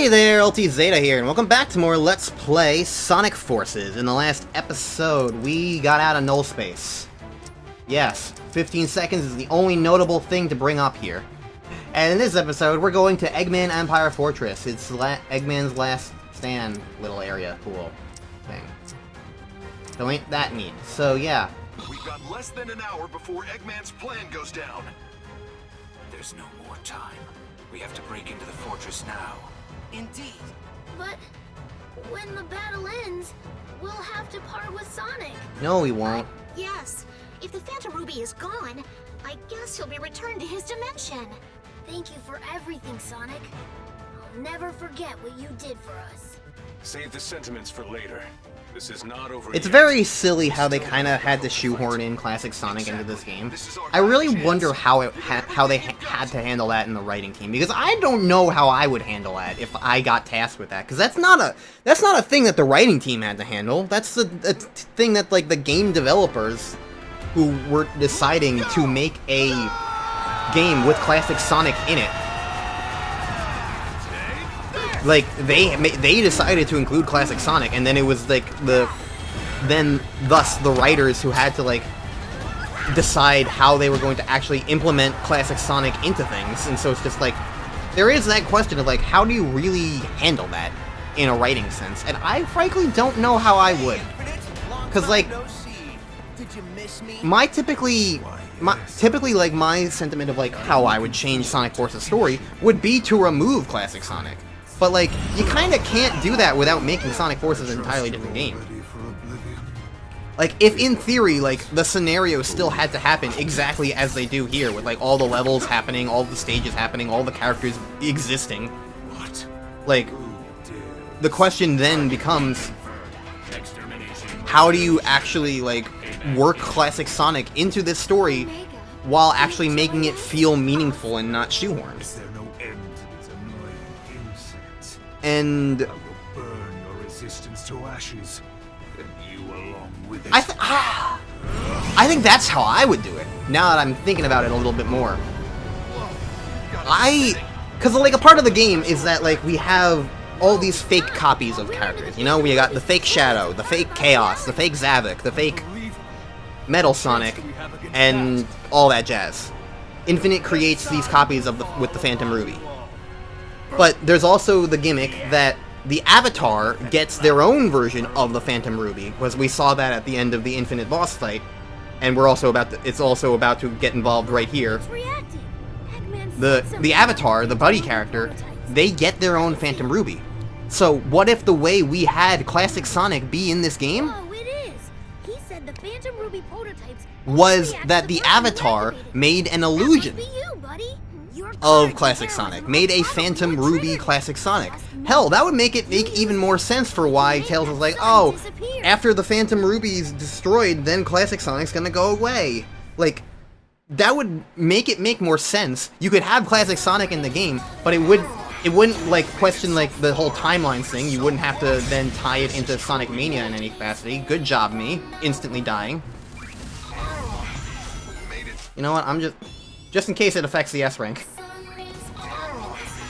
Hey there, LT Zeta here, and welcome back to more Let's Play Sonic Forces. In the last episode, we got out of null space. Yes, 15 seconds is the only notable thing to bring up here. And in this episode, we're going to Eggman Empire Fortress. It's Eggman's last stand little area pool thing. So ain't that neat. So yeah. We've got less than an hour before Eggman's plan goes down. There's no more time. We have to break into the fortress now. Indeed. But when the battle ends, we'll have to part with Sonic. No, we won't. Yes. If the Phantom Ruby is gone, I guess he'll be returned to his dimension. Thank you for everything, Sonic. I'll never forget what you did for us. Save the sentiments for later. This is not over It's yet. very silly how they kind of had to shoehorn in classic Sonic into this game. I really wonder how they had to handle that in the writing team, because I don't know how I would handle that if I got tasked with that, because that's not a thing that the writing team had to handle. That's a thing that like the game developers who were deciding to make a game with classic Sonic in it. Like, they decided to include classic Sonic, and then it was like thus the writers who had to like decide how they were going to actually implement classic Sonic into things. And so it's just like, there is that question of like, how do you really handle that in a writing sense? And I frankly don't know how I would. Cause like, typically like my sentiment of like how I would change Sonic Force's story would be to remove classic Sonic. But, like, you kind of can't do that without making Sonic Forces an entirely different game. Like, if in theory, like, the scenarios still had to happen exactly as they do here, with, like, all the levels happening, all the stages happening, all the characters existing. What? Like, the question then becomes, how do you actually, like, work classic Sonic into this story while actually making it feel meaningful and not shoehorned? And Burn your resistance to ashes, and you along with it. I think that's how I would do it. Now that I'm thinking about it a little bit more, because like a part of the game is that like we have all these fake copies of characters. You know, we got the fake Shadow, the fake Chaos, the fake Zavok, the fake Metal Sonic, and all that jazz. Infinite creates these copies of with the Phantom Ruby. But there's also the gimmick that the Avatar gets their own version of the Phantom Ruby, because we saw that at the end of the Infinite boss fight, and it's also about to get involved right here. The Avatar, the buddy character, they get their own Phantom Ruby. So what if the way we had classic Sonic be in this game was that the Avatar made an illusion of classic Sonic, made a Phantom Ruby classic Sonic? Hell, that would make even more sense for why Tails was like, oh, after the Phantom Ruby's destroyed, then classic Sonic's gonna go away. Like, that would make more sense. You could have classic Sonic in the game, but it wouldn't like question like the whole timelines thing. You wouldn't have to then tie it into Sonic Mania in any capacity. Good job, me. Instantly dying. You know what, I'm just in case it affects the S rank.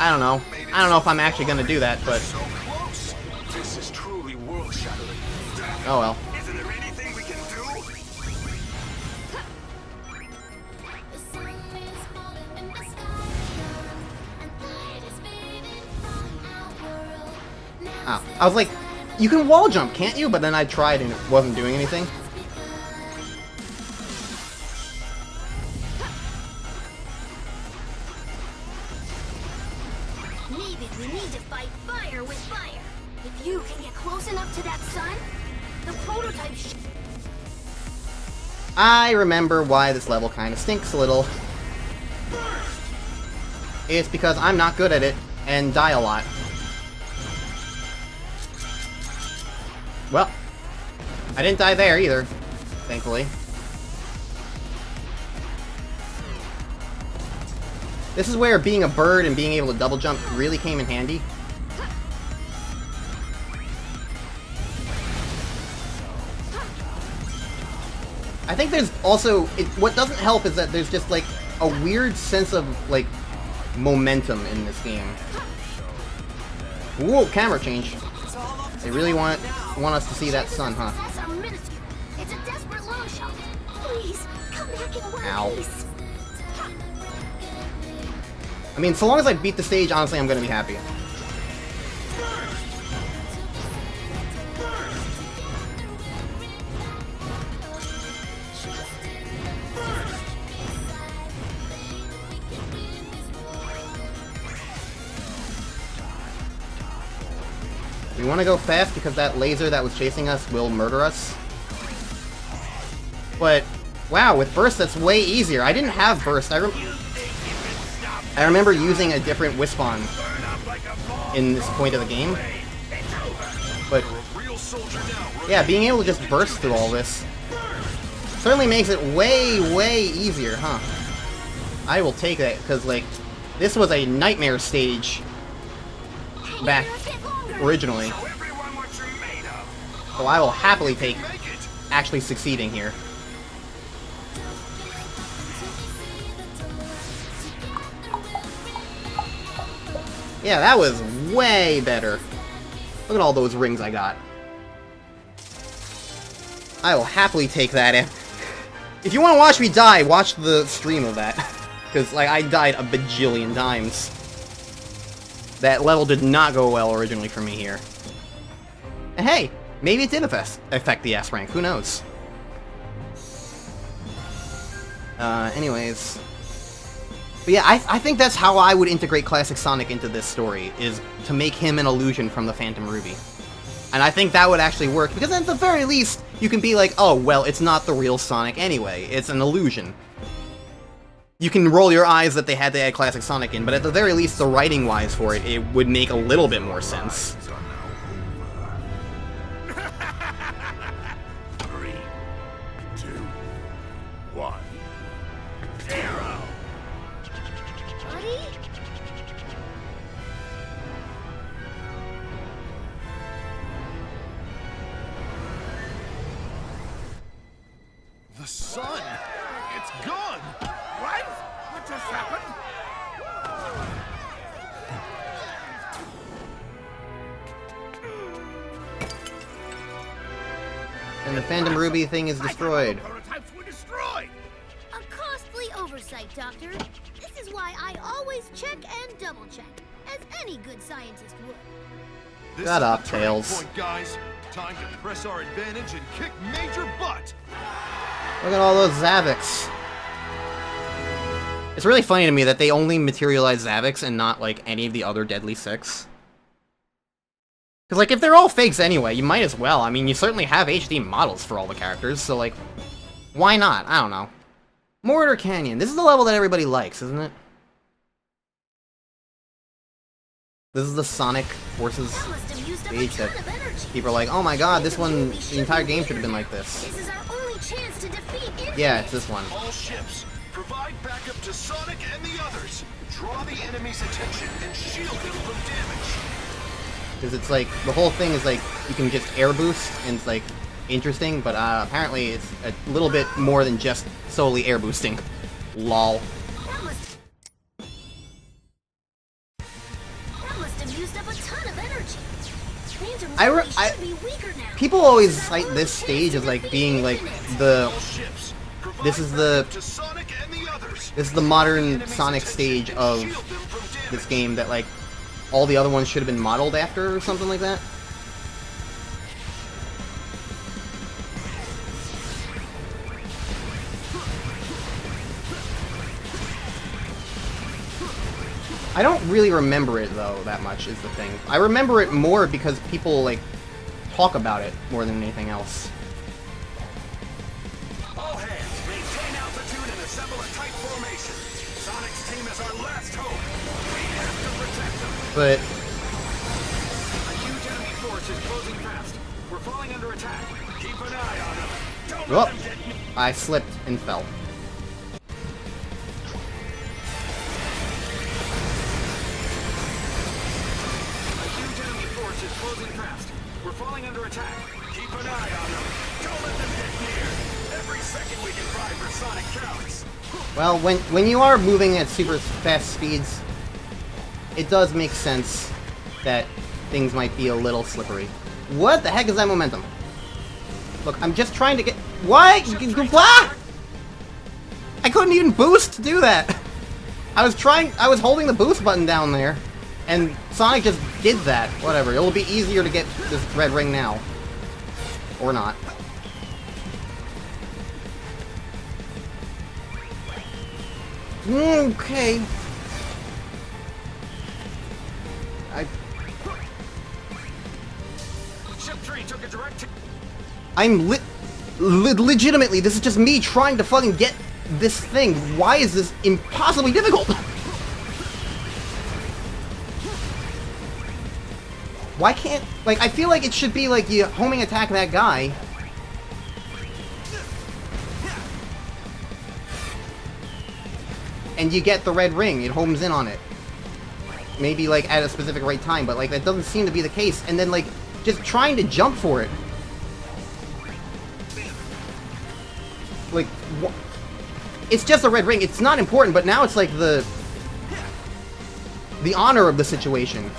I don't know. I don't know if I'm actually gonna do that, but This is truly world-shattering. oh well. Isn't there anything we can do? Oh, I was like, you can wall jump, can't you? But then I tried and it wasn't doing anything. We need to fight fire with fire. If you can get close enough to that sun, the prototype I remember why this level kind of stinks a little. It's because I'm not good at it and die a lot. Well, I didn't die there either, thankfully. This is where being a bird and being able to double jump really came in handy. I think there's also, what doesn't help is that there's just like a weird sense of like momentum in this game. Whoa, camera change. They really want us to see that sun, huh? That's our minuscule. It's a desperate long shot. Please, come back in one Ow. piece. I mean, so long as I beat the stage, honestly, I'm gonna be happy. We want to go fast because that laser that was chasing us will murder us. But, wow, with burst that's way easier. I didn't have burst. I remember using a different Wispon in this point of the game. But, yeah, being able to just burst through all this certainly makes it way, way easier, huh? I will take that, because, like, this was a nightmare stage back originally. So I will happily take actually succeeding here. Yeah, that was way better. Look at all those rings I got. I will happily take that. If you want to watch me die, watch the stream of that. Because, like, I died a bajillion times. That level did not go well originally for me here. And hey, maybe it did affect the S rank, who knows? Anyways. But yeah, I think that's how I would integrate Classic Sonic into this story, is to make him an illusion from the Phantom Ruby. And I think that would actually work, because at the very least, you can be like, oh, well, it's not the real Sonic anyway, it's an illusion. You can roll your eyes that they had to add Classic Sonic in, but at the very least, the writing-wise for it, it would make a little bit more sense. 3, 2, 1. Arrow! Buddy? The sun! It's gone! What? What just happened? And the Phantom Ruby thing is destroyed. Prototypes were destroyed! A costly oversight, Doctor. This is why I always check and double check, as any good scientist would. This Shut is up, the turning Tails. point, guys. Time to press our advantage and kick major butt! Look at all those Zavix. It's really funny to me that they only materialize Zavix and not, like, any of the other Deadly Six. Because, like, if they're all fakes anyway, you might as well. I mean, you certainly have HD models for all the characters, so, like, why not? I don't know. Mortar Canyon. This is the level that everybody likes, isn't it? This is the Sonic Forces That must have used up a stage ton that of energy. people are like, oh my god, this one, the entire game should have been like this. This is our only chance to defeat Infinite. Yeah, it's this one. All ships, provide backup to Sonic and the others. Draw the enemy's attention and shield them from damage. Because it's like, the whole thing is like, you can just air boost, and it's like, interesting, but apparently it's a little bit more than just solely air boosting. Lol. That must have used up a ton of energy. Phantom I Ruby should be weaker now. People always cite this stage as like being like the, All ships, provide this is the, backup to Sonic and the others. this is the modern Sonic stage of Shield them from damage. this game that like, all the other ones should have been modeled after or something like that. I don't really remember it though that much is the thing. I remember it more because people like talk about it more than anything else. All hands, maintain altitude and assemble a tight formation. Sonic's team is our last hope. We have to protect them. But A huge enemy force is closing fast. We're falling under attack. Keep an eye on them. Don't oh, let them get me. I slipped and fell. A huge enemy force is closing fast. We're falling under attack. Keep an eye on them. Don't let them get near. Every second we can buy for Sonic counts. Well, when you are moving at super fast speeds, it does make sense that things might be a little slippery. What the heck is that momentum? Look, I'm just trying to get... What? Ah! I couldn't even boost to do that. I was holding the boost button down there, and Sonic just did that. Whatever, it'll be easier to get this red ring now. Or not. Okay. Ship train took a direct. I'm legitimately, this is just me trying to fucking get this thing. Why is this impossibly difficult? Why can't, like, I feel like it should be like you homing attack that guy. And you get the red ring, it homes in on it. Maybe like at a specific right time, but like that doesn't seem to be the case. And then like, just trying to jump for it. Like, it's just a red ring. It's not important, but now it's like the honor of the situation.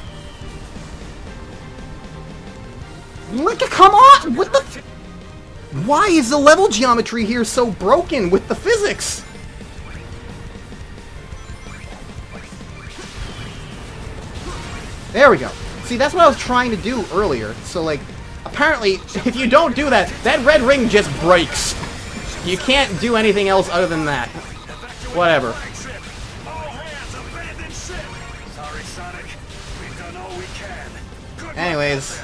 Look, come on! What the? Why is the level geometry here so broken with the physics? There we go. See, that's what I was trying to do earlier. So, like, apparently, if you don't do that, that red ring just breaks. You can't do anything else other than that. Whatever. All hands, abandon ship. Sorry, Sonic. We've done all we can. Good Anyways.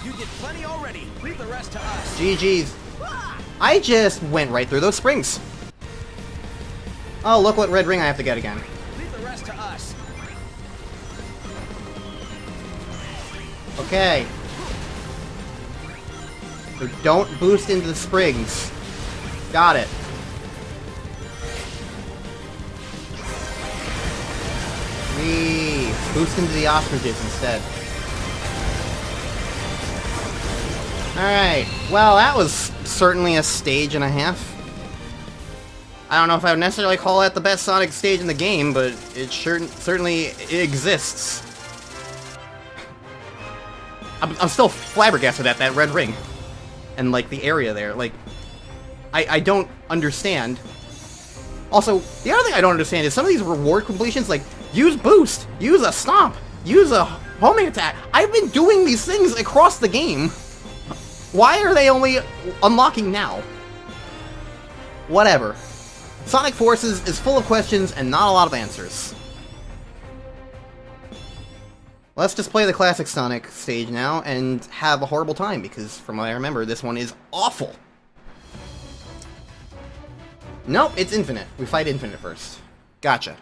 You did plenty already. Leave the rest to us. GG's. I just went right through those springs. Oh, look what red ring I have to get again. Leave the rest to us. Okay. So don't boost into the springs. Got it. Boost into the ostriches instead. Alright, well that was certainly a stage and a half. I don't know if I would necessarily call that the best Sonic stage in the game, but it certainly exists. I'm still flabbergasted at that red ring. And like the area there, like, I don't understand. Also, the other thing I don't understand is some of these reward completions, like, use boost, use a stomp, use a homing attack. I've been doing these things across the game. Why are they only unlocking now? Whatever. Sonic Forces is full of questions and not a lot of answers. Let's just play the classic Sonic stage now and have a horrible time, because from what I remember, this one is awful. Nope, it's Infinite. We fight Infinite first. Gotcha.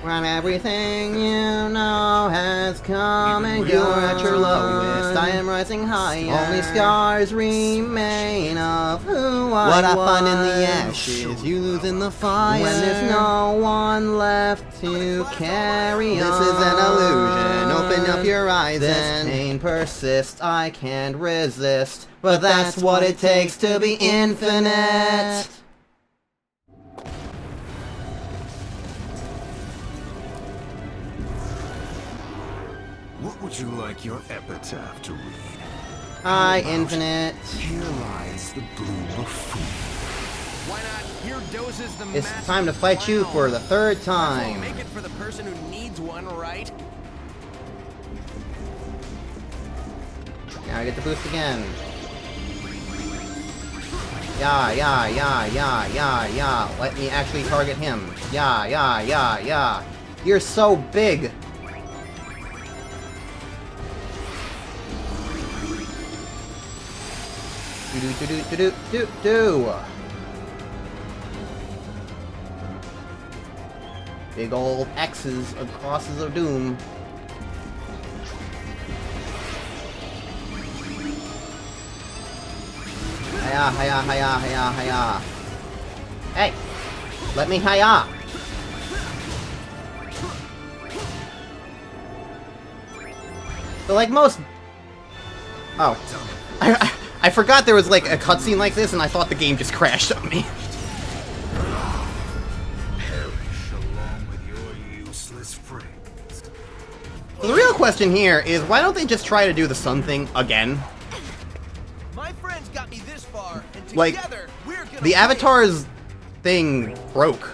When everything you know has come and you're at your lowest, I am rising higher. Only scars remain of who I was. What I find in the ashes, you lose in the fire. When there's no one left to carry on. This is an illusion, open up your eyes. This pain persists, I can't resist. But that's what it takes to be infinite. What would you like your epitaph to read? Hi, Infinite. Here lies the bloom of food. Why not? Here doses the It's massive time to fight you clown. for the third time. Make it for the person who needs one, right? Now I get the boost again. Yeah, yeah, yeah, yeah, yeah, yeah. Let me actually target him. Yeah, yeah, yeah, yeah. You're so big. Do. Big old X's of crosses of doom. Hiya, hiya, hiya, hiya, hiya. Hey! Let me hiya! So like most... Oh. I forgot there was like a cutscene like this and I thought the game just crashed on me. Perish along with your useless friends. So the real question here is, why don't they just try to do the sun thing again? My friends got me this far, and Like, together we're gonna the win. Avatar's thing broke.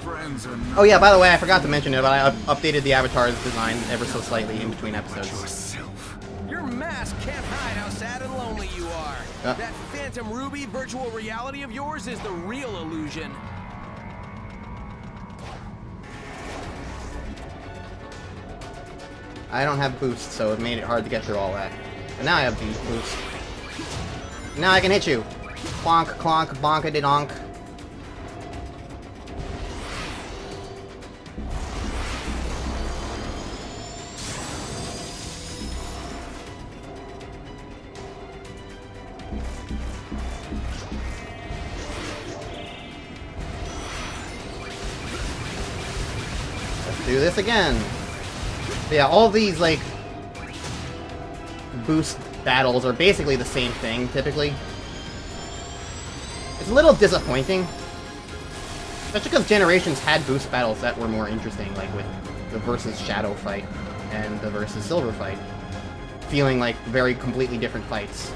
Friends are Oh yeah, by the way, I forgot to mention it, but I updated the Avatar's design ever so slightly in between episodes. yourself. Your mask can't hide how sad and lonely you are. That Phantom Ruby virtual reality of yours is the real illusion. I don't have boost, so it made it hard to get through all that. But now I have boost. Now I can hit you. Clonk, clonk, bonka-de-donk. Let's do this again. But yeah, all these, like, boost battles are basically the same thing, typically. It's a little disappointing. Especially because Generations had boost battles that were more interesting, like with the versus Shadow fight and the versus Silver fight. Feeling like very completely different fights.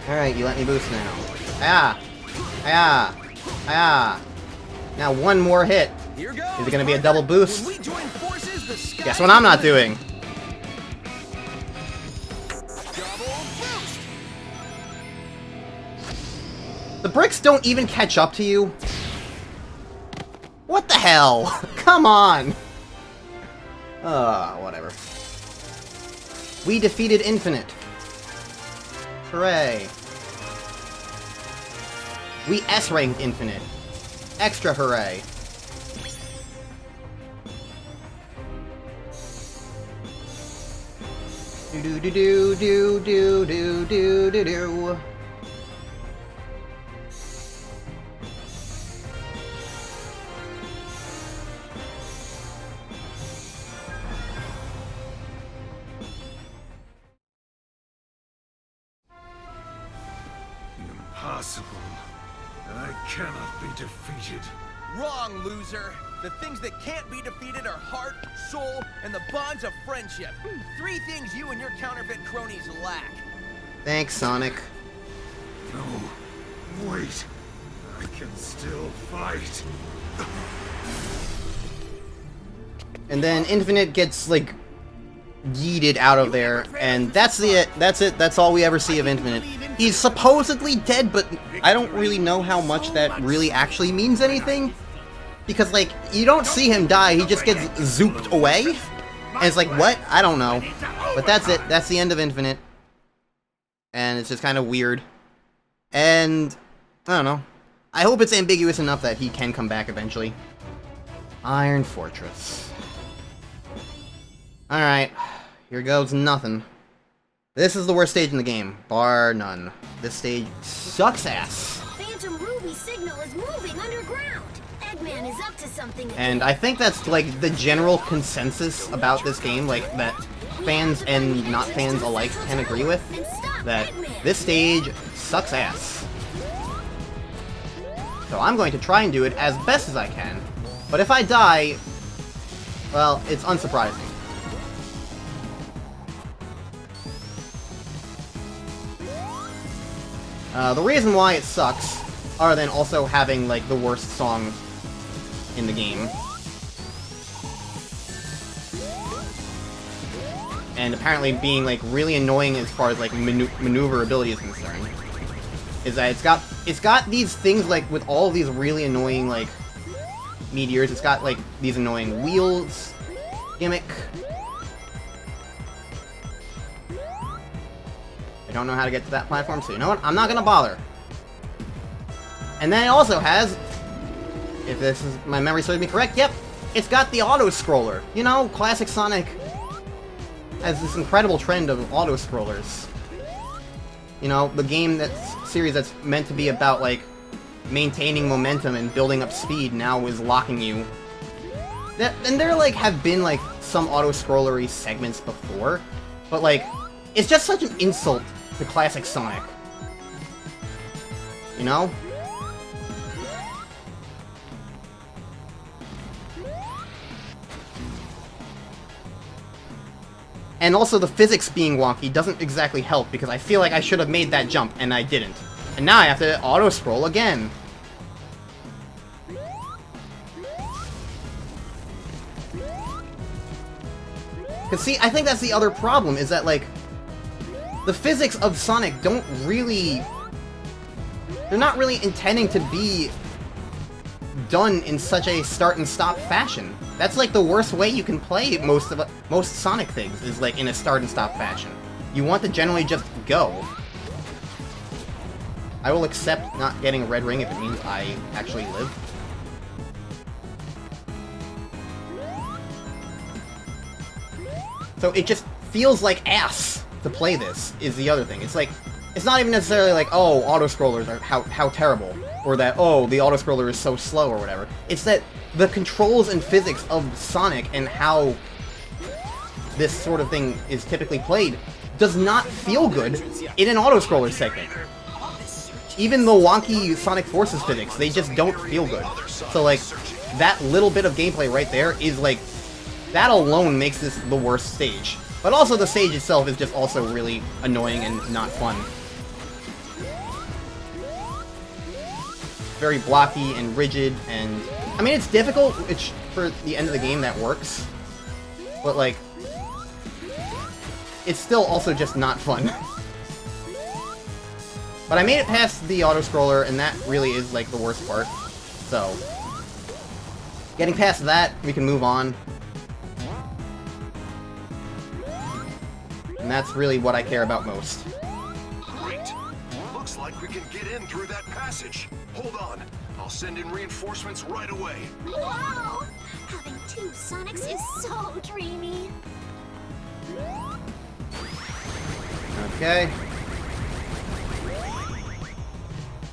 Alright, you let me boost now. Ah! Ah! Ah! Now one more hit. Here goes. Is it gonna be a double boost? When we join forces, the sky Guess what I'm not doing? double boost. The bricks don't even catch up to you? What the hell? Come on! Whatever. We defeated Infinite. Hooray. We S-ranked Infinite. Extra hooray. Do do do do do do do do do. Impossible. I cannot be defeated. Wrong, loser. The things that can't be defeated are heart, soul, and the bonds of friendship. 3 things you and your counterfeit cronies lack. Thanks, Sonic. No. Wait. I can still fight. And then Infinite gets, like, yeeted out of there, and that's it. That's all we ever see of Infinite. He's supposedly dead, but I don't really know how much that really actually means anything. Because, like, you don't see him die, he just gets zooped away. And it's like, what? I don't know. But that's it. That's the end of Infinite. And it's just kind of weird. And, I don't know. I hope it's ambiguous enough that he can come back eventually. Iron Fortress. Alright. Here goes nothing. This is the worst stage in the game, bar none. This stage sucks ass. Phantom Ruby signal is moving underground. Eggman is up to something. And I think that's, like, the general consensus about this game, like, that fans and not fans alike can agree with. That this stage sucks ass. So I'm going to try and do it as best as I can. But if I die, well, it's unsurprising. The reason why it sucks, other than also having, like, the worst song in the game, and apparently being, like, really annoying as far as, like, maneuverability is concerned, is that it's got these things, like, with all these really annoying, like, meteors. It's got, like, these annoying wheels gimmick. I don't know how to get to that platform, so you know what? I'm not gonna bother. And then it also has, if this is my memory serves me correct, yep, it's got the auto-scroller. You know, classic Sonic has this incredible trend of auto-scrollers. You know, the series that's meant to be about, like, maintaining momentum and building up speed now is locking you. And there, like, have been, like, some auto-scrollery segments before, but, like, it's just such an insult to classic Sonic. You know? And also the physics being wonky doesn't exactly help, because I feel like I should have made that jump, and I didn't. And now I have to auto-scroll again. Because see, I think that's the other problem, is that, like, the physics of Sonic don't really... They're not really intending to be done in such a start-and-stop fashion. That's, like, the worst way you can play most Sonic things, is, like, in a start-and-stop fashion. You want to generally just go. I will accept not getting a red ring if it means I actually live. So it just feels like ass to play this, is the other thing. It's like, it's not even necessarily like, oh, auto-scrollers are how terrible, or that, oh, the auto-scroller is so slow, or whatever. It's that the controls and physics of Sonic and how this sort of thing is typically played does not feel good in an auto-scroller segment. Even the wonky Sonic Forces physics, they just don't feel good. So, like, that little bit of gameplay right there is, like, that alone makes this the worst stage. But also the stage itself is just also really annoying and not fun. Very blocky and rigid, and... I mean, it's difficult. It's for the end of the game that works. But, like... it's still also just not fun. But I made it past the auto-scroller, and that really is, like, the worst part. So... getting past that, we can move on. And that's really what I care about most. Great. Looks like we can get in through that passage. Hold on. I'll send in reinforcements right away. Wow! Having two Sonics is so dreamy. Okay.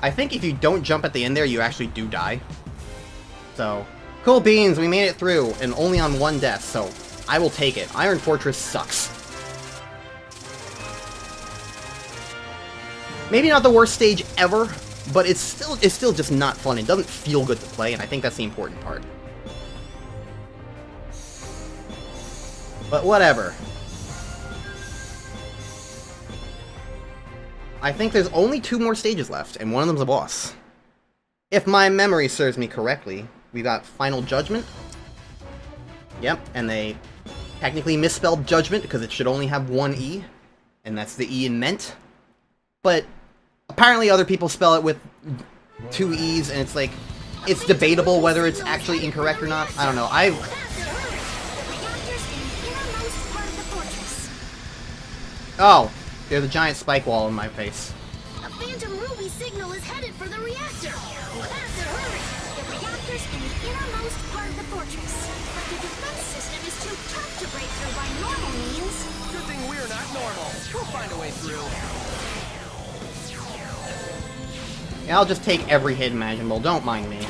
I think if you don't jump at the end there, you actually do die. So, cool beans, we made it through, and only on one death, so I will take it. Iron Fortress sucks. Maybe not the worst stage ever, but it's still just not fun. It doesn't feel good to play, and I think that's the important part. But whatever. I think there's only 2 more stages left, and one of them's a boss. If my memory serves me correctly, we got Final Judgment. Yep, and they technically misspelled Judgment because it should only have 1 E, and that's the E in Ment. But apparently other people spell it with 2 E's, and it's like, it's debatable whether it's actually incorrect or not. I don't know. Oh, there's a giant spike wall in my face. A Phantom Ruby signal is headed for the reactor. We'll have to hurry. The reactor's in the innermost part of the fortress, but the defense system is too tough to break through by normal means. Good thing we're not normal. We'll find a way through. Yeah, I'll just take every hit imaginable. Don't mind me. So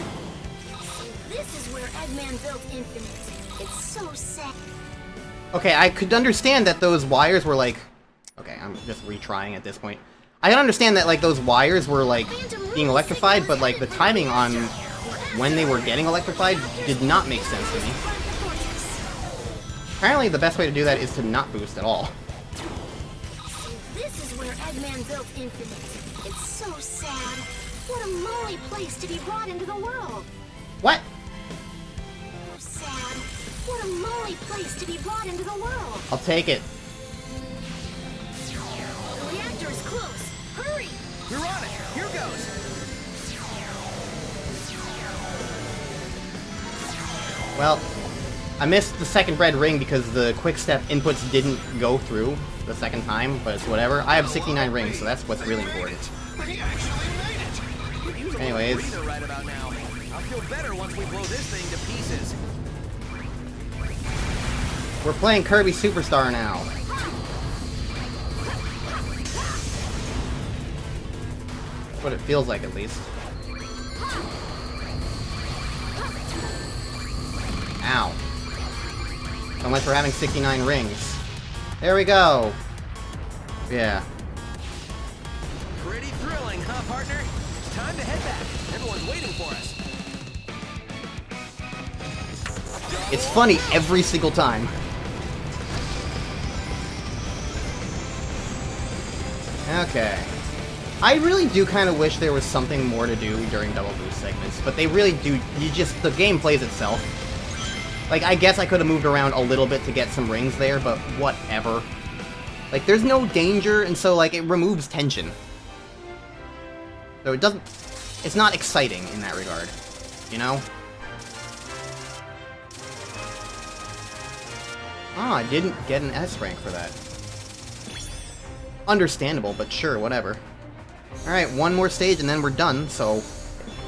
this is where Eggman built Infinite. It's so sad. Okay, I could understand that those wires were like... Okay, I'm just retrying at this point. I can understand that, like, those wires were, like, being electrified, but, like, the timing on when they were getting electrified did not make sense to me. Apparently, the best way to do that is to not boost at all. This is where Eggman built Infinite. It's so sad. What a moly place to be brought into the world. What? So sad. What a moly place to be brought into the world. I'll take it. The reactor is close. Hurry! We're on it. Here goes. Well, I missed the second red ring because the quick step inputs didn't go through the second time, but it's whatever. I have 69 rings, so that's what's really important. Anyways. Right about now. I'll feel better once we blow this thing to pieces. We're playing Kirby Superstar now. That's what it feels like, at least. Ow. Unless we're having 69 rings. There we go. Yeah. Pretty thrilling, huh, partner? It's time to head back. Everyone's waiting for us. It's funny every single time. Okay. I really do kind of wish there was something more to do during double boost segments, but they really do. The game plays itself. Like, I guess I could have moved around a little bit to get some rings there, but whatever. Like, there's no danger, and so, like, it removes tension. So it doesn't... It's not exciting in that regard, you know? Oh, I didn't get an S rank for that. Understandable, but sure, whatever. Alright, one more stage and then we're done, so...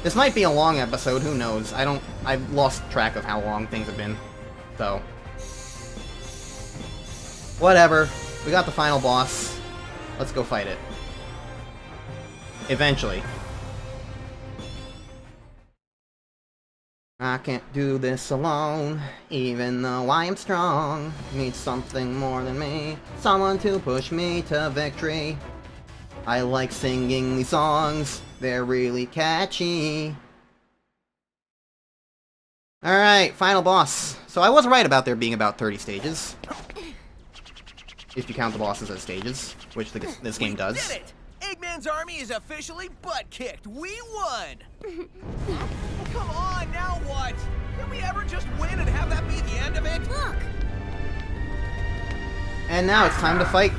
This might be a long episode, who knows? I've lost track of how long things have been. So... Whatever. We got the final boss. Let's go fight it. Eventually. I can't do this alone, even though I am strong. Need something more than me, someone to push me to victory. I like singing these songs, they're really catchy. Alright, final boss. So I was right about there being about 30 stages. If you count the bosses as stages, which this game does. We did it! Eggman's army is officially butt-kicked. We won! Come on, now what? Can we ever just win and have that be the end of it? Look! And now it's time to fight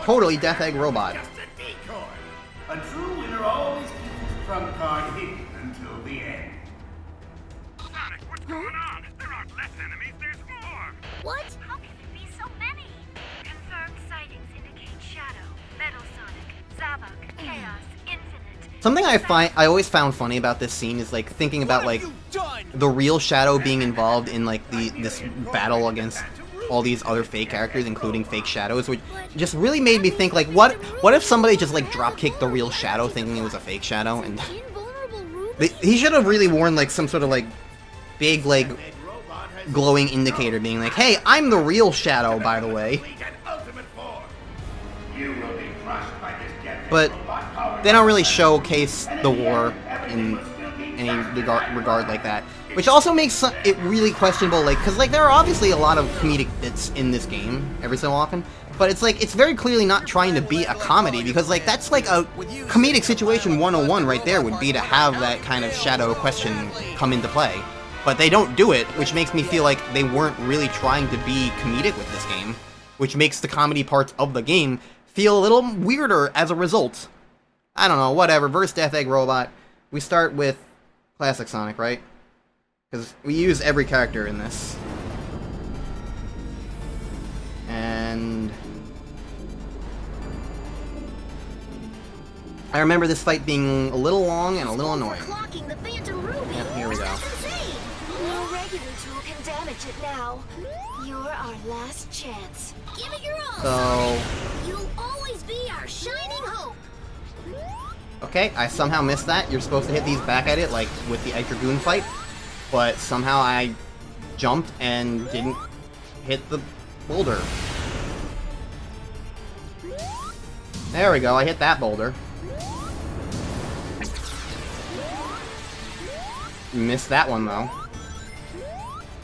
totally Death Egg Robot. Just a decoy. A true winner always keeps his trump card hidden until the end. Sonic, what's going on? There aren't less enemies, there's more! What? How can it be so many? Confirmed sightings indicate Shadow, Metal Sonic, Zavok, Chaos, Infinite. Something I always found funny about this scene is like thinking about like the real Shadow being involved in like this battle against all these other fake characters, including fake Shadows, which just really made me think like what if somebody just like drop-kicked the real Shadow thinking it was a fake Shadow, and Invulnerable Ruby? he should have really worn like some sort of like big like glowing indicator being like, hey, I'm the real Shadow, by the way. You will be crushed by this death But robot power. they don't really showcase the war in any regard like that, which also makes it really questionable, like, because like there are obviously a lot of comedic bits in this game every so often, but it's like it's very clearly not trying to be a comedy, because like that's like a comedic situation 101 right there would be to have that kind of Shadow question come into play, but they don't do it, which makes me feel like they weren't really trying to be comedic with this game, which makes the comedy parts of the game feel a little weirder as a result. I don't know, whatever. Versus Death Egg Robot. We start with Classic Sonic, right? Because we use every character in this. And I remember this fight being a little long and a little annoying. Clocking the Phantom Ruby. Yep, here we go. That's insane. No regular tool can damage it now. You're our last chance. Give it your all. So, You'll always be our shining hope. okay, I somehow missed that. You're supposed to hit these back at it, like with the Egg Dragoon fight, but somehow I jumped and didn't hit the boulder. There we go, I hit that boulder. Missed that one, though.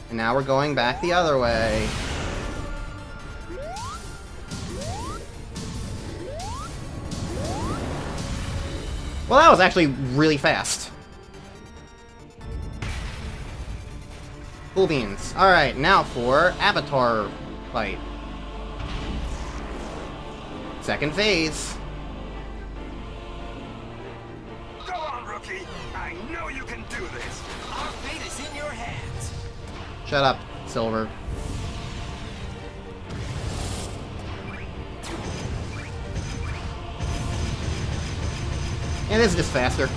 And now we're going back the other way. Well, that was actually really fast. Cool beans. Alright, now for Avatar fight. Second phase. Go on, rookie! I know you can do this! Our fate is in your hands. Shut up, Silver. Yeah, this is just faster.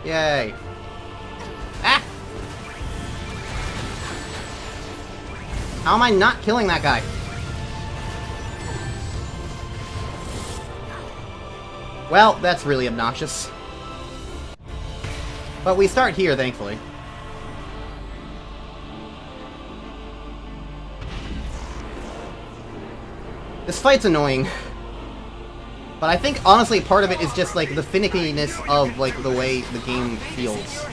Yay. Ah! How am I not killing that guy? Well, that's really obnoxious. But we start here, thankfully. This fight's annoying. But I think, honestly, part of it is just, like, the finickiness of, like, the way the game feels.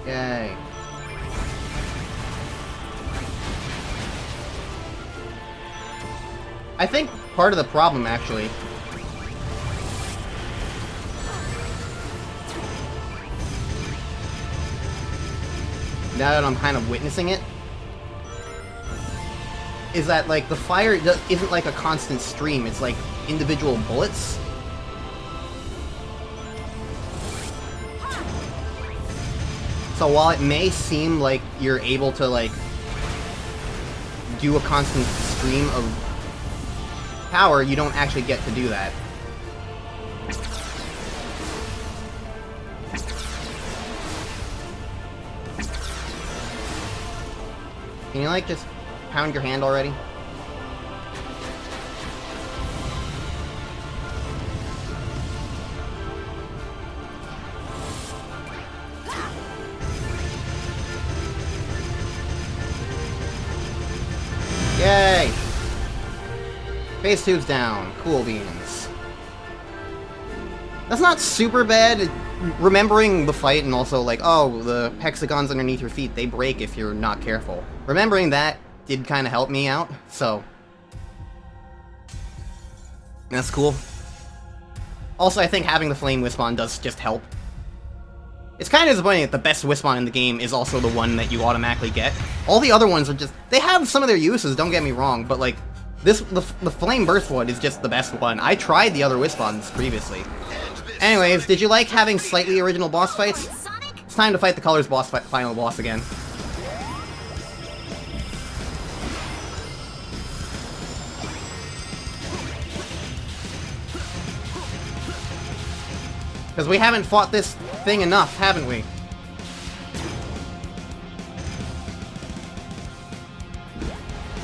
Yay. I think part of the problem, actually, now that I'm kind of witnessing it, is that, like, the fire isn't like a constant stream, it's like individual bullets. So while it may seem like you're able to, like, do a constant stream of power, you don't actually get to do that. Can you, like, just pound your hand already? Yay! Phase 2's down. Cool beans. That's not super bad. Remembering the fight and also, like, oh, the hexagons underneath your feet, they break if you're not careful. Remembering that did kind of help me out, so that's cool. Also, I think having the Flame Wispan does just help. It's kind of disappointing that the best Wispan in the game is also the one that you automatically get. All the other ones are just... they have some of their uses, don't get me wrong, but, like, the Flame Burst one is just the best one. I tried the other Wispans previously. Anyways, did you like having slightly original boss fights? It's time to fight the Colors boss final boss again. Because we haven't fought this thing enough, haven't we?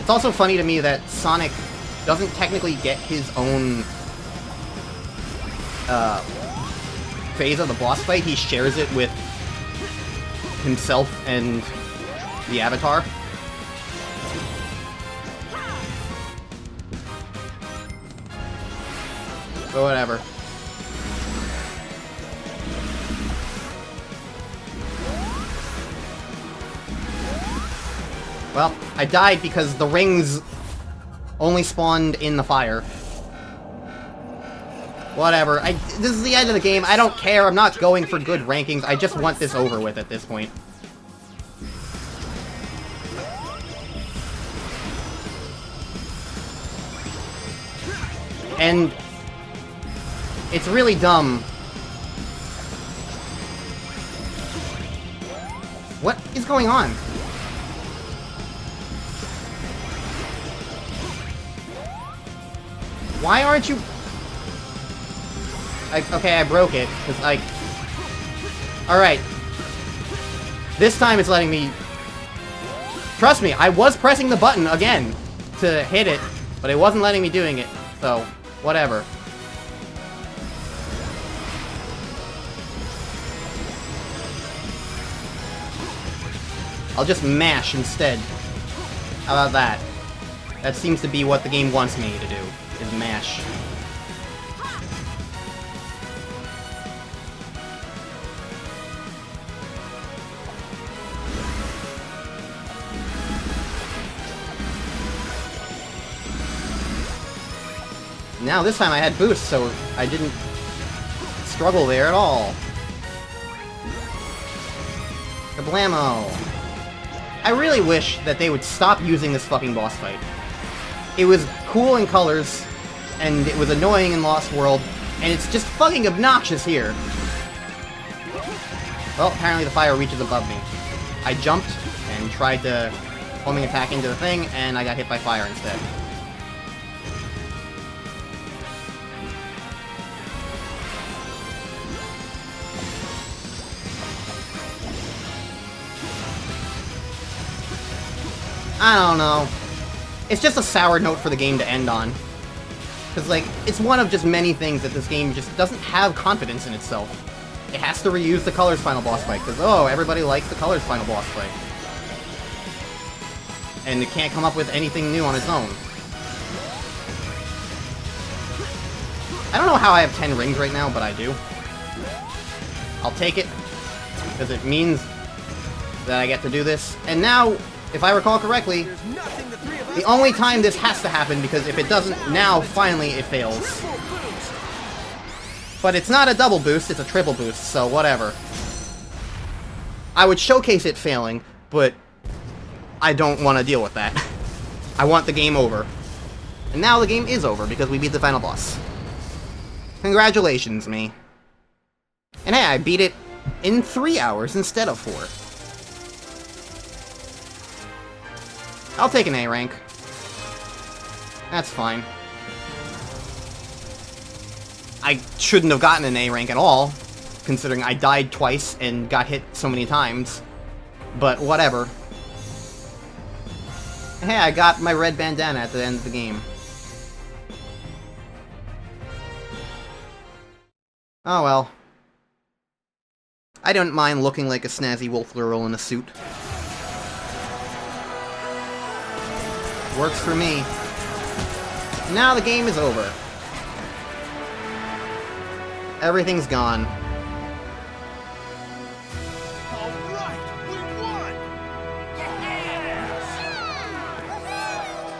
It's also funny to me that Sonic doesn't technically get his own phase of the boss fight. He shares it with himself and the Avatar. But whatever. Well, I died because the rings only spawned in the fire. Whatever. This is the end of the game. I don't care. I'm not going for good rankings. I just want this over with at this point. And it's really dumb. What is going on? Why aren't you... okay, I broke it. Cause alright. This time it's letting me... Trust me, I was pressing the button again to hit it, but it wasn't letting me doing it. So, whatever. I'll just mash instead. How about that? That seems to be what the game wants me to do, is mash. Now this time I had boost, so I didn't struggle there at all. Kablamo! I really wish that they would stop using this fucking boss fight. It was cool in Colors, and it was annoying in Lost World, and it's just fucking obnoxious here. Well, apparently the fire reaches above me. I jumped and tried to homing attack into the thing, and I got hit by fire instead. I don't know. It's just a sour note for the game to end on. Because, like, it's one of just many things that this game just doesn't have confidence in itself. It has to reuse the Colors final boss fight, because, oh, everybody likes the Colors final boss fight. And it can't come up with anything new on its own. I don't know how I have 10 rings right now, but I do. I'll take it, because it means that I get to do this. And now, if I recall correctly, There's nothing the three of us the only time this has to happen, because if it doesn't now, finally it fails. Triple boost. But it's not a double boost, it's a triple boost, so whatever. I would showcase it failing, but I don't want to deal with that. I want the game over. And now the game is over, because we beat the final boss. Congratulations, me. And hey, I beat it in 3 hours instead of 4. I'll take an A rank. That's fine. I shouldn't have gotten an A rank at all, considering I died twice and got hit so many times. But whatever. Hey, I got my red bandana at the end of the game. Oh well. I don't mind looking like a snazzy wolf girl in a suit. Works for me. Now the game is over. Everything's gone. All right, we won.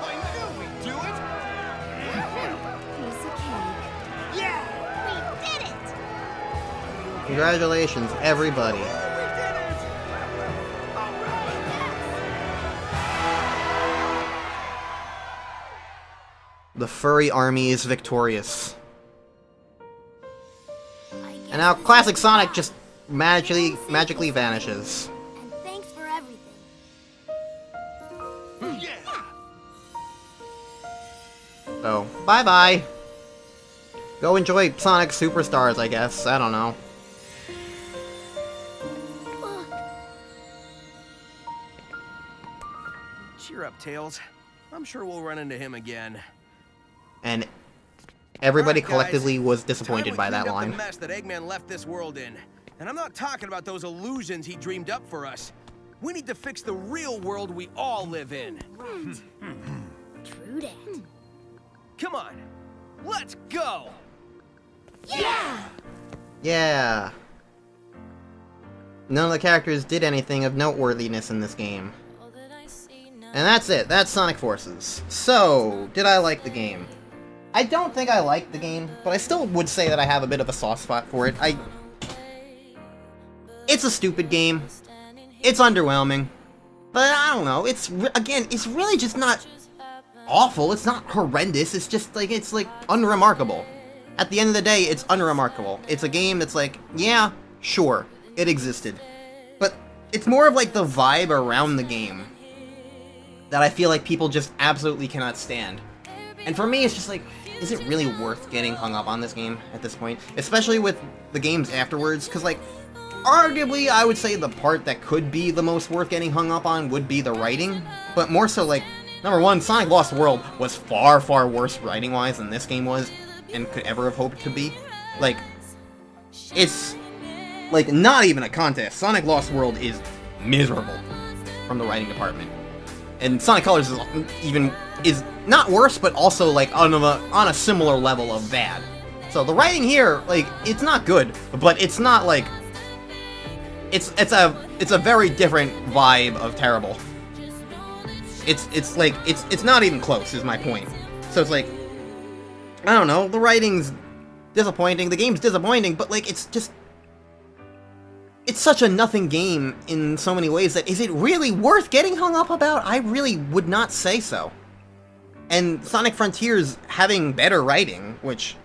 I knew we'd do it. Piece of cake. Yeah. We did it! Congratulations, everybody. We did it. All right. The furry army is victorious. I guess And now this Classic is Sonic all. just magically vanishes. And thanks for everything. Yeah. So, bye-bye. Go enjoy Sonic Superstars, I guess. I don't know. Cheer up, Tails. I'm sure we'll run into him again. And everybody Alright, guys. collectively was Time disappointed we by that cleaned up line. the mess that Eggman left this world in. And I'm not talking about those illusions he dreamed up for us. We need to fix the real world we all live in. Right. True that. Come on, let's go! Yeah! Yeah. None of the characters did anything of noteworthiness in this game. And that's it. That's Sonic Forces. So, did I like the game? I don't think I liked the game, but I still would say that I have a bit of a soft spot for it. It's a stupid game. It's underwhelming. But I don't know. Again, it's really just not awful. It's not horrendous. It's just like, it's like unremarkable. At the end of the day, it's unremarkable. It's a game that's like, yeah, sure, it existed. But it's more of like the vibe around the game that I feel like people just absolutely cannot stand. And for me, it's just like, is it really worth getting hung up on this game at this point? Especially with the games afterwards, because like, arguably, I would say the part that could be the most worth getting hung up on would be the writing, but more so like, number one, Sonic Lost World was far, far worse writing-wise than this game was, and could ever have hoped to be. Like, it's, like, not even a contest. Sonic Lost World is miserable from the writing department. And Sonic Colors is not worse, but also, like, on a similar level of bad. So the writing here, like, it's not good, but it's not, like, it's a very different vibe of terrible. It's not even close, is my point. So it's like, I don't know, the writing's disappointing, the game's disappointing, but like, it's such a nothing game in so many ways that is it really worth getting hung up about? I really would not say so. And Sonic Frontiers having better writing, which,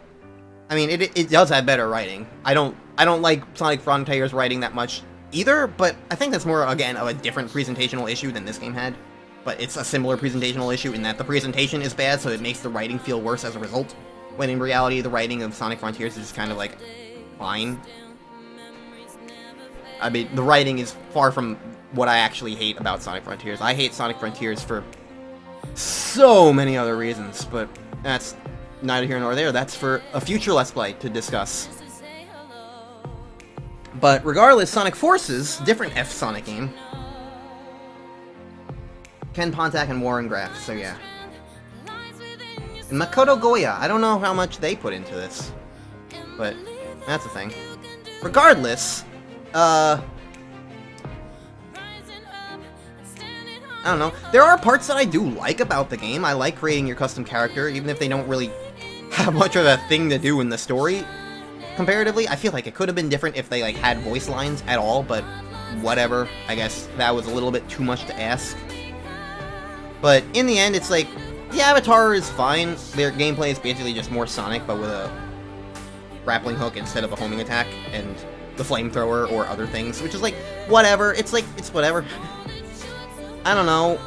I mean, it does have better writing. I don't like Sonic Frontiers writing that much either, but I think that's more, again, of a different presentational issue than this game had. But it's a similar presentational issue in that the presentation is bad, so it makes the writing feel worse as a result. When in reality, the writing of Sonic Frontiers is just kind of like, fine. I mean, the writing is far from what I actually hate about Sonic Frontiers. I hate Sonic Frontiers for so many other reasons, but that's neither here nor there. That's for a future Let's Play to discuss. But regardless, Sonic Forces, different F Sonic game. Ken Pontac and Warren Graff, so yeah. And Makoto Goya, I don't know how much they put into this. But, that's the thing. Regardless, I don't know. There are parts that I do like about the game. I like creating your custom character, even if they don't really have much of a thing to do in the story. Comparatively, I feel like it could have been different if they like had voice lines at all, but whatever. I guess that was a little bit too much to ask. But in the end, it's like, the Avatar is fine. Their gameplay is basically just more Sonic, but with a grappling hook instead of a homing attack, and the flamethrower or other things, which is like, whatever. It's like, it's whatever. I don't know.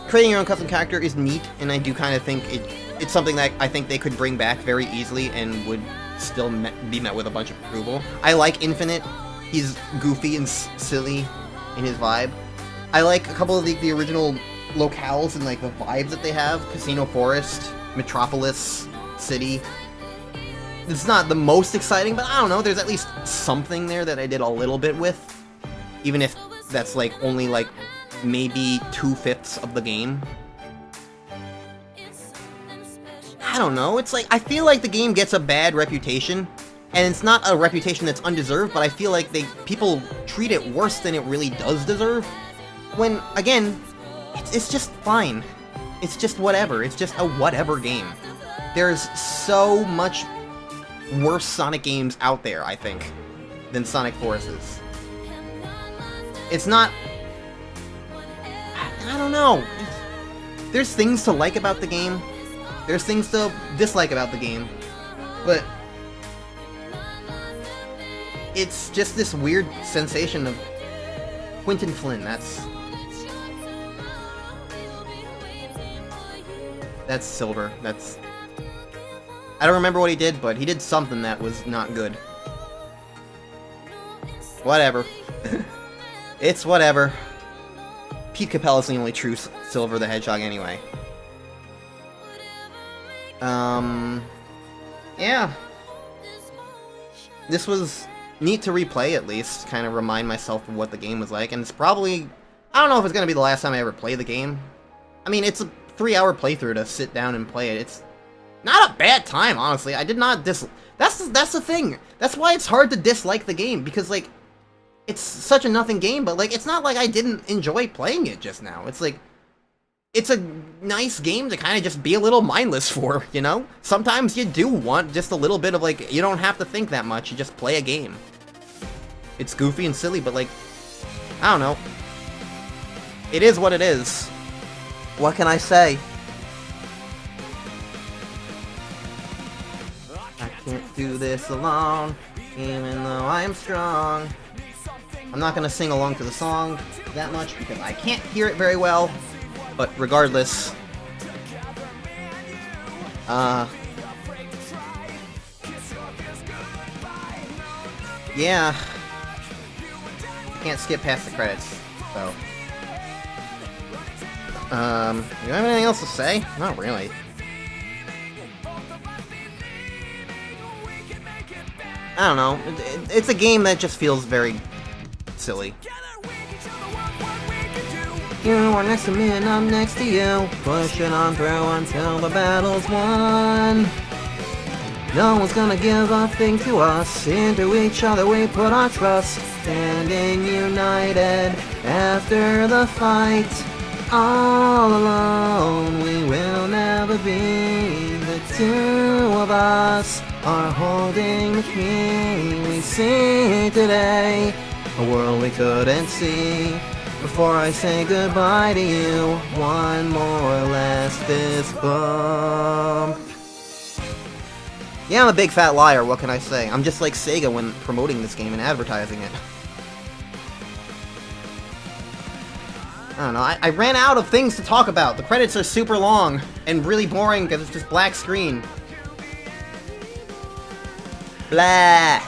Creating your own custom character is neat, and I do kind of think it's something that I think they could bring back very easily and would still be met with a bunch of approval. I like Infinite. He's goofy and silly in his vibe. I like a couple of the original locales and like the vibes that they have. Casino Forest, Metropolis City. It's not the most exciting, but I don't know, there's at least something there that I did a little bit with. Even if that's like only like maybe 2/5 of the game. I don't know, it's like, I feel like the game gets a bad reputation, and it's not a reputation that's undeserved, but I feel like people treat it worse than it really does deserve, when, again, it's just fine. It's just whatever, it's just a whatever game. There's so much worse Sonic games out there, I think, than Sonic Forces. It's not... I don't know. There's things to like about the game. There's things to dislike about the game. But... it's just this weird sensation of... Quentin Flynn, that's Silver. That's... I don't remember what he did, but he did something that was not good. Whatever. It's whatever. Pete Capella's the only true Silver the Hedgehog anyway. Yeah. This was neat to replay, at least. Kind of remind myself of what the game was like. And it's probably... I don't know if it's going to be the last time I ever play the game. I mean, it's a 3-hour playthrough to sit down and play it. It's not a bad time, honestly. I did not That's the thing. That's why it's hard to dislike the game, because, like, it's such a nothing game, but, like, it's not like I didn't enjoy playing it just now. It's like, it's a nice game to kind of just be a little mindless for, you know? Sometimes you do want just a little bit of, like, you don't have to think that much, you just play a game. It's goofy and silly, but, like, I don't know. It is what it is. What can I say? I can't do this alone, even though I'm strong. I'm not gonna sing along to the song that much because I can't hear it very well, but regardless, yeah, can't skip past the credits, so, you have anything else to say? Not really. I don't know, it's a game that just feels very silly. You are next to me and I'm next to you, pushing on through until the battle's won. No one's gonna give a thing to us, into each other we put our trust, standing united after the fight. All alone we will never be, the two of us are holding the key. We see today a world we couldn't see. Before I say goodbye to you, one more last fist bump. Yeah, I'm a big fat liar, what can I say? I'm just like Sega when promoting this game and advertising it. I don't know, I ran out of things to talk about. The credits are super long and really boring because it's just black screen. Blah!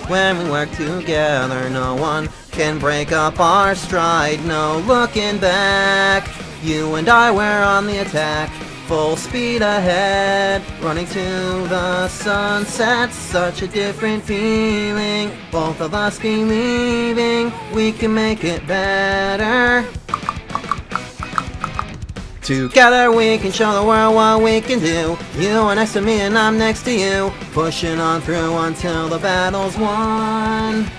When we work together, no one can break up our stride. No looking back, you and I were on the attack. Full speed ahead, running to the sunset, such a different feeling. Both of us believing we can make it better. Together we can show the world what we can do. You are next to me and I'm next to you, pushing on through until the battle's won.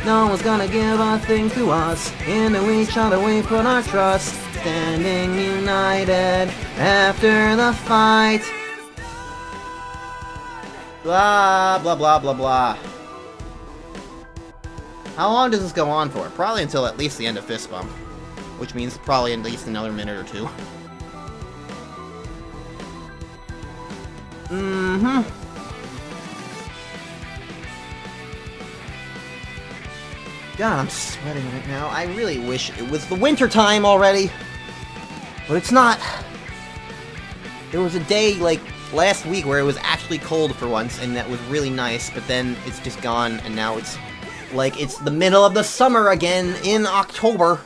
No one's gonna give a thing to us. Into each other we put our trust, standing united after the fight. Blah, blah, blah, blah, blah. How long does this go on for? Probably until at least the end of Fist Bump. Which means probably at least another minute or two. God, I'm sweating right now. I really wish it was the winter time already. But it's not. There was a day, like, last week where it was actually cold for once, and that was really nice, but then it's just gone, and now it's like it's the middle of the summer again in October.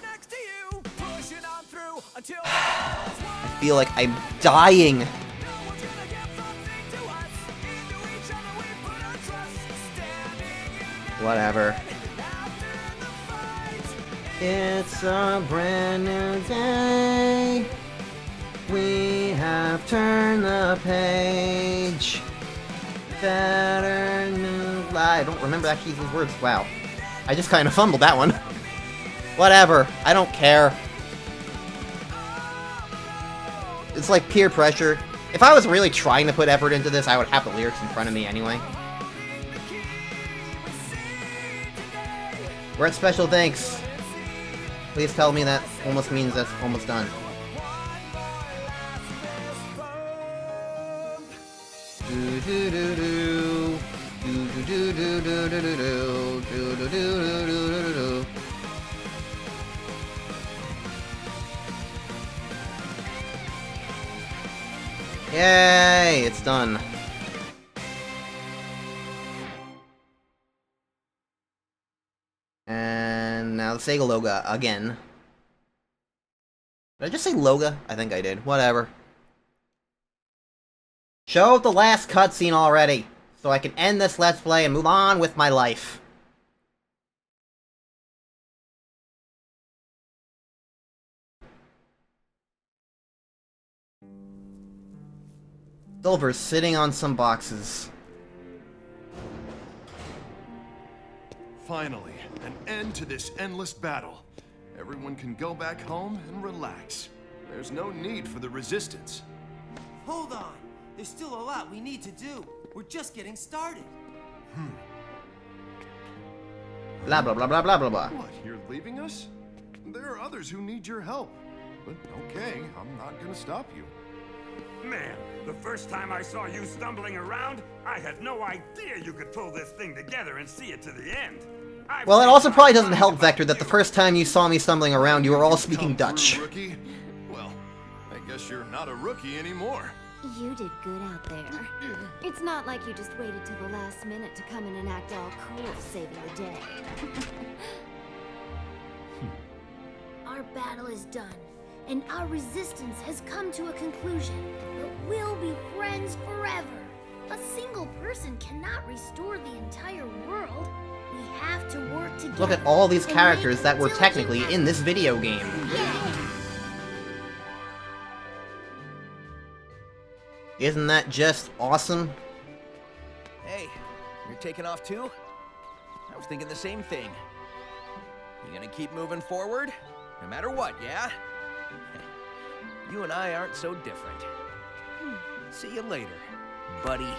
I feel like I'm dying. Whatever. It's a brand new day. We have turned the page. Better new. I don't remember actually these words. Wow. I just kind of fumbled that one. Whatever. I don't care. It's like peer pressure. If I was really trying to put effort into this, I would have the lyrics in front of me anyway. We're at special thanks. Please tell me that almost means that's almost done. Do do do do. Do do do do do do do do. Do do do do do do. Yay! It's done. And now the Sega logo again. Did I just say logo? I think I did. Whatever. Show the last cutscene already, so I can end this Let's Play and move on with my life. Silver's sitting on some boxes. Finally, an end to this endless battle. Everyone can go back home and relax. There's no need for the resistance. Hold on. There's still a lot we need to do. We're just getting started. Blah blah blah blah blah blah blah. What, you're leaving us? There are others who need your help. But okay, I'm not gonna stop you. Man, the first time I saw you stumbling around, I had no idea you could pull this thing together and see it to the end. Well, it also probably doesn't help, Vector, that the first time you saw me stumbling around, you were all speaking Dutch. Rookie? Well, I guess you're not a rookie anymore. You did good out there. It's not like you just waited till the last minute to come in and act all cool, saving the day. Our battle is done, and our resistance has come to a conclusion. But we'll be friends forever. A single person cannot restore the entire world. We have to work together. Look at all these and characters make that were diligent technically in this efforts. video game. Yeah. Isn't that just awesome? Hey, you're taking off too? I was thinking the same thing. You gonna keep moving forward? No matter what, yeah? You and I aren't so different. See you later, buddy.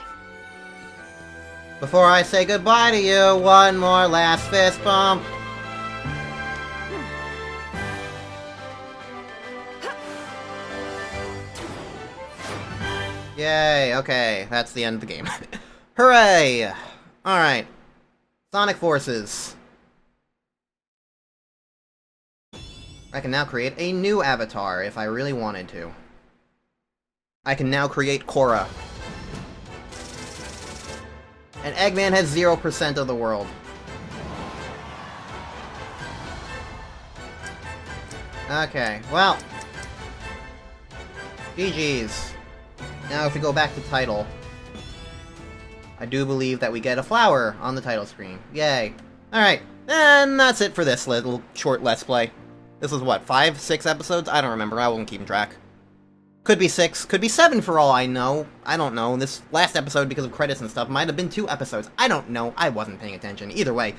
Before I say goodbye to you, one more last fist bump. Yay, okay, that's the end of the game. Hooray! Alright. Sonic Forces. I can now create a new avatar if I really wanted to. I can now create Korra. And Eggman has 0% of the world. Okay, well. GG's. Now if we go back to title, I do believe that we get a flower on the title screen. Yay. Alright, and that's it for this little short Let's Play. This was what, 5, 6 episodes? I don't remember, I wasn't keeping track. Could be 6, could be 7 for all I know. I don't know. This last episode, because of credits and stuff, might have been 2 episodes. I don't know, I wasn't paying attention. Either way,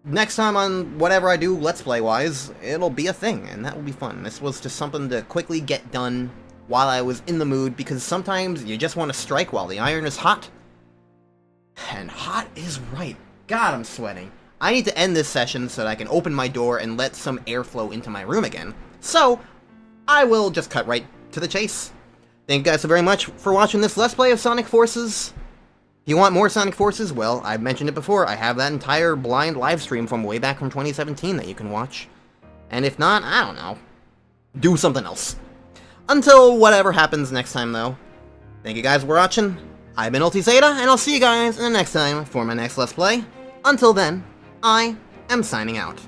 next time on whatever I do Let's Play-wise, it'll be a thing, and that will be fun. This was just something to quickly get done while I was in the mood, because sometimes you just want to strike while the iron is hot. And hot is right. God, I'm sweating. I need to end this session so that I can open my door and let some airflow into my room again. So, I will just cut right to the chase. Thank you guys so very much for watching this Let's Play of Sonic Forces. If you want more Sonic Forces, well, I've mentioned it before, I have that entire blind live stream from way back from 2017 that you can watch. And if not, I don't know. Do something else. Until whatever happens next time, though. Thank you guys for watching. I've been UltiZeta, and I'll see you guys in the next time for my next Let's Play. Until then, I am signing out.